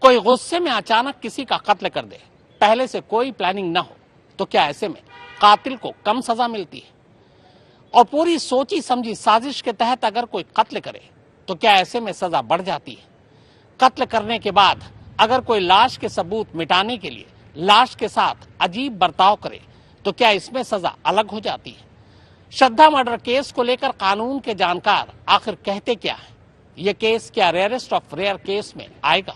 कोई गुस्से में अचानक किसी का कत्ल कर दे, पहले से कोई प्लानिंग न हो, तो क्या ऐसे में कातिल को कम सजा मिलती है? और पूरी सोची समझी साजिश के तहत अगर कोई कत्ल करे तो क्या ऐसे में सजा बढ़ जाती है? कत्ल करने के बाद अगर कोई लाश के सबूत मिटाने के लिए लाश के साथ अजीब बर्ताव करे तो क्या इसमें सजा अलग हो जाती है? श्रद्धा मर्डर केस को लेकर कानून के जानकार आखिर कहते क्या है? यह केस क्या रेयरेस्ट ऑफ रेयर केस में आएगा?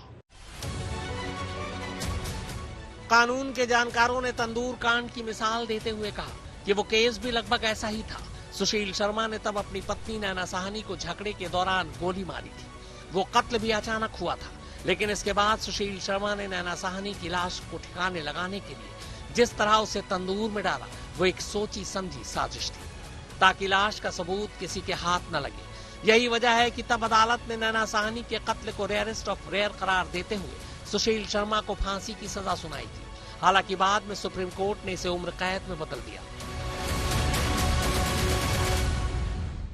कानून के जानकारों ने तंदूर कांड की मिसाल देते हुए कहा कि वो केस भी लगभग ऐसा ही था। सुशील शर्मा ने तब अपनी पत्नी नैना साहनी को झगड़े के दौरान गोली मारी थी। वो कत्ल भी अचानक हुआ था, लेकिन इसके बाद सुशील शर्मा ने नैना साहनी की लाश को ठिकाने लगाने के लिए जिस तरह उसे तंदूर में डाला, वो एक सोची समझी साजिश थी ताकि लाश का सबूत किसी के हाथ न लगे। यही वजह है कि तब अदालत ने नैना साहनी के कत्ल को रेयरेस्ट ऑफ रेयर करार देते हुए सुशील शर्मा को फांसी की सजा सुनाई थी। हालांकि बाद में सुप्रीम कोर्ट ने इसे उम्र कैद में बदल दिया।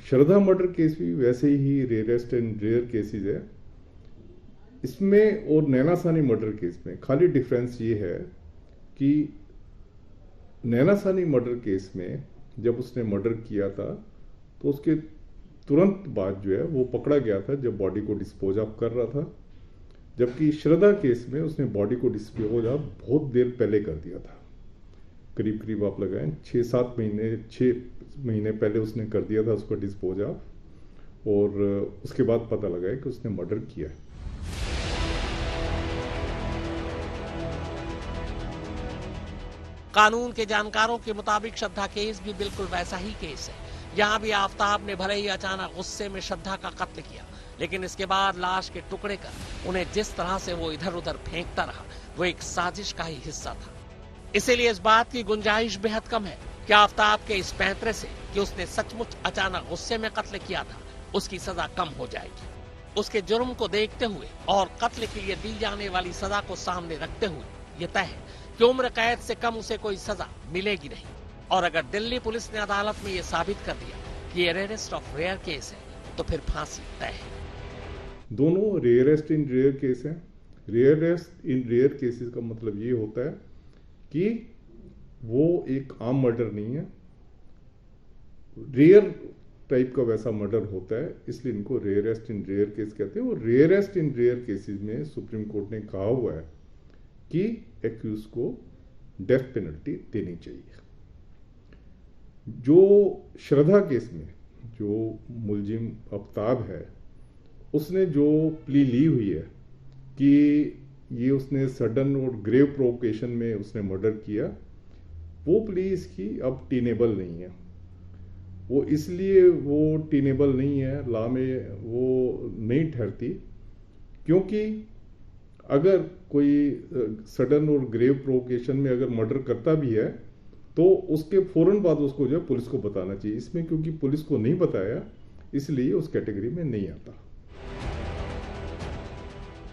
श्रद्धा मर्डर केस भी वैसे ही रेयरेस्ट एंड रेयर केसेस है। इसमें और नैना साहनी मर्डर केस में खाली डिफरेंस ये है कि नैना साहनी मर्डर केस में जब उसने मर्डर किया था तो उसके तुरंत बाद जो है वो पकड़ा गया था जब बॉडी को डिस्पोज ऑफ कर रहा था, जबकि श्रद्धा केस में उसने बॉडी को डिस्पोज ऑफ बहुत देर पहले कर दिया था। करीब करीब आप लगाएं 6 महीने पहले उसने कर दिया था उसको डिस्पोज ऑफ, और उसके बाद पता लगा है कि उसने मर्डर किया है। कानून के जानकारों के मुताबिक श्रद्धा केस भी बिल्कुल वैसा ही केस है। यहाँ भी आफ्ताब ने भले ही अचानक गुस्से में श्रद्धा का कत्ल किया, लेकिन इसके बाद लाश के टुकड़े कर उन्हें जिस तरह से वो इधर उधर फेंकता रहा, वो एक साजिश का ही हिस्सा था। इसीलिए इस बात की गुंजाइश बेहद कम है कि आफ्ताब के इस पैंतरे से कि उसने सचमुच अचानक गुस्से में कत्ल किया था, उसकी सजा कम हो जाएगी। उसके जुर्म को देखते हुए और कत्ल के लिए दी जाने वाली सजा को सामने रखते हुए ये तय है कि उम्र कैद से कम उसे कोई सजा मिलेगी नहीं। और अगर दिल्ली पुलिस ने अदालत में ये साबित कर दिया कि ये रेयरेस्ट ऑफ रेयर केस है तो फिर फांसी तय है। दोनों रेयरेस्ट इन रेयर केस हैं। रेयरेस्ट इन रेयर केसेस का मतलब ये होता है कि वो एक आम मर्डर नहीं है, रेयर टाइप का वैसा मर्डर होता है, इसलिए इनको रेयरेस्ट इन रेयर केस कहते हैं। और रेयरेस्ट इन रेयर केसेस में सुप्रीम कोर्ट ने कहा हुआ है कि एक्यूज को डेथ पेनल्टी देनी चाहिए। जो श्रद्धा केस में जो मुलजिम आफ्ताब है, उसने जो प्ली ली हुई है कि ये उसने सडन और ग्रेव प्रोवोकेशन में उसने मर्डर किया, वो प्ली इसकी अब टीनेबल नहीं है। वो इसलिए वो टीनेबल नहीं है, लॉ में वो नहीं ठहरती, क्योंकि अगर कोई सडन और ग्रेव प्रोवोकेशन में अगर मर्डर करता भी है तो उसके फौरन बाद उसको जो है पुलिस को बताना चाहिए। इसमें क्योंकि पुलिस को नहीं बताया, इसलिए उस कैटेगरी में नहीं आता।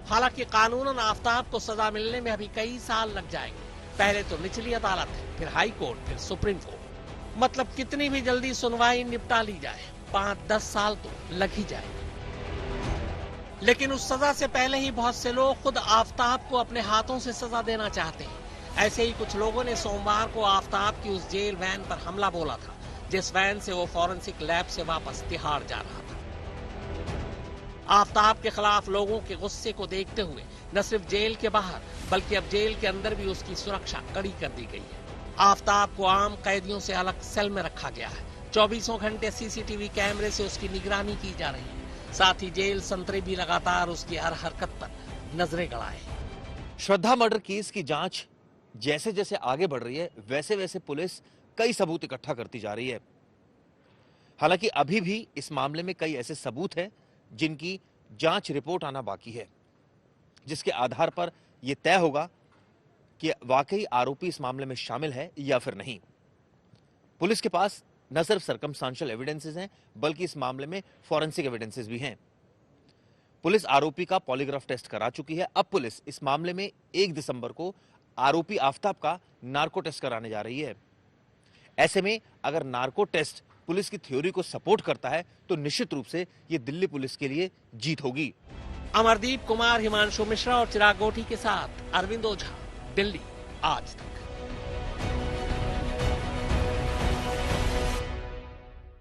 हालांकि कानूनन आफ्ताब को सजा मिलने में अभी कई साल लग जाएंगे। पहले तो निचली अदालत है, फिर हाई कोर्ट, फिर सुप्रीम कोर्ट। मतलब कितनी भी जल्दी सुनवाई निपटा ली जाए, 5-10 साल तो लग ही जाए। लेकिन उस सजा से पहले ही बहुत से लोग खुद आफ्ताब को अपने हाथों से सजा देना चाहते हैं। ऐसे ही कुछ लोगों ने सोमवार को आफ्ताब की उस जेल वैन पर हमला बोला था जिस वैन से वो फॉरेंसिक लैब से वापस तिहाड़ जा रहा था। आफ्ताब के खिलाफ लोगों के गुस्से को देखते हुए न सिर्फ जेल के बाहर बल्कि अब जेल के अंदर भी उसकी सुरक्षा कड़ी कर दी गई है। आफ्ताब को आम कैदियों से अलग सेल में रखा गया है। 24 घंटे सीसीटीवी कैमरे से उसकी निगरानी की जा रही है। साथ ही जेल संतरे भी लगातार उसकी हर हरकत पर नजरें गड़ाए। श्रद्धा मर्डर केस की जांच जैसे जैसे आगे बढ़ रही है, वैसे वैसे पुलिस कई सबूत इकट्ठा करती जा रही है। हालांकि अभी भी इस मामले में कई ऐसे सबूत हैं जिनकी जांच रिपोर्ट आना बाकी है, जिसके आधार पर यह तय होगा कि वाकई आरोपी इस मामले में शामिल है या फिर नहीं। पुलिस के पास न सिर्फ सर्कमस्टांशियल एविडेंसेस हैं, बल्कि इस मामले में फॉरेंसिक एविडेंसेस भी हैं। पुलिस आरोपी का पॉलीग्राफ टेस्ट करा चुकी है। अब पुलिस इस मामले में 1 दिसंबर को आरोपी आफ्ताब का नार्को टेस्ट कराने जा रही है। ऐसे में अगर नार्को टेस्ट पुलिस की थ्योरी को सपोर्ट करता है तो निश्चित रूप से यह दिल्ली पुलिस के लिए जीत होगी। अमरदीप कुमार, हिमांशु मिश्रा और चिराग गोठी के साथ अरविंद ओझा, दिल्ली आज तक।